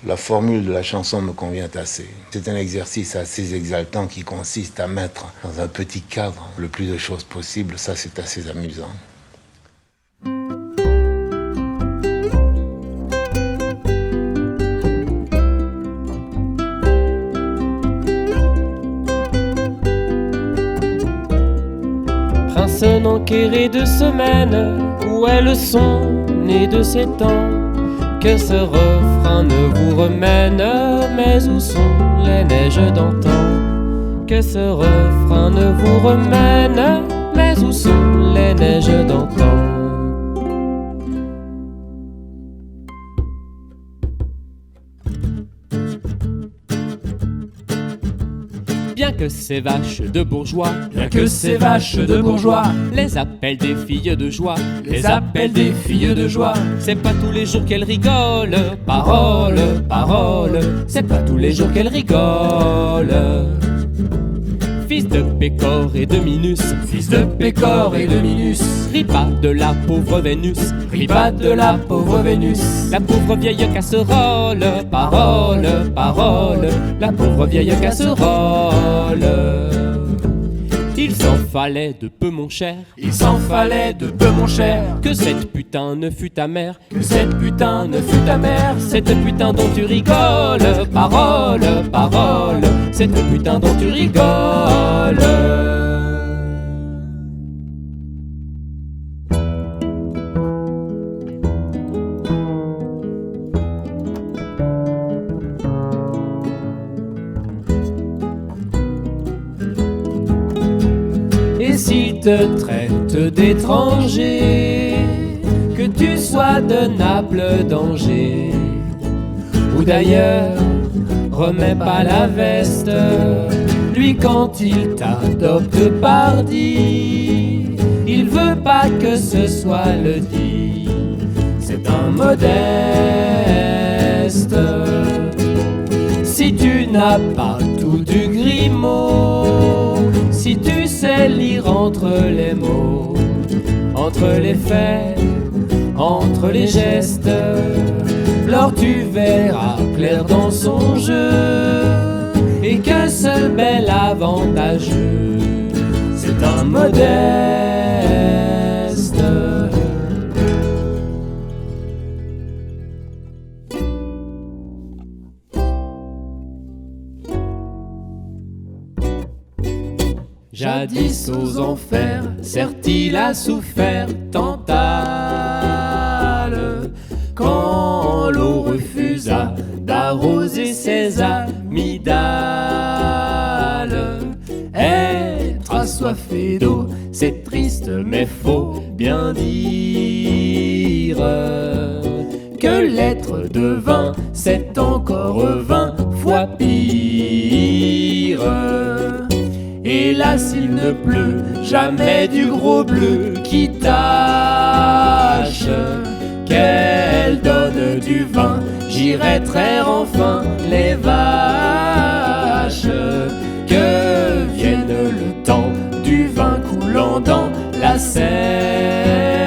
La formule de la chanson me convient assez. C'est un exercice assez exaltant qui consiste à mettre dans un petit cadre le plus de choses possible. Ça, c'est assez amusant. Prince enquéré de semaines, où est le son né de ces temps? Que ce refrain ne vous remène, mais où sont les neiges d'antan? Que ce refrain ne vous remène, mais où sont les neiges d'antan? Bien que ces vaches de bourgeois, bien que ces vaches de bourgeois, les appellent des filles de joie, les appellent des filles de joie, c'est pas tous les jours qu'elles rigolent, parole, parole, c'est pas tous les jours qu'elles rigolent. Fils de Pécor et de Minus, fils de Pécor et de Minus, ripa de la pauvre Vénus, ripa de la pauvre Vénus, la pauvre vieille casserole, parole, parole, la pauvre vieille casserole. Il s'en fallait de peu mon cher, il s'en fallait de peu mon cher, que cette putain ne fût ta mère, que cette putain ne fût ta mère, cette putain dont tu rigoles, parole, parole, cette putain dont tu rigoles. S'il te traite d'étranger, que tu sois de Naples, d'Angers ou d'ailleurs, remets pas la veste. Lui quand il t'adopte pardi, il veut pas que ce soit le dit. C'est un modeste. Si tu n'as pas tout du Grimaud, si tu sais lire entre les mots, entre les faits, entre les gestes, alors tu verras clair dans son jeu, et que ce bel avantageux, c'est un modeste. Jadis aux enfers, certes il a souffert Tantale, quand l'eau refusa d'arroser ses amygdales. Être assoiffé d'eau, c'est triste mais faut bien dire que l'être de vin, c'est encore 20 fois pire. Hélas, il ne pleut jamais du gros bleu qui tâche. Qu'elle donne du vin, j'irai traire enfin les vaches. Que vienne le temps du vin coulant dans la Seine.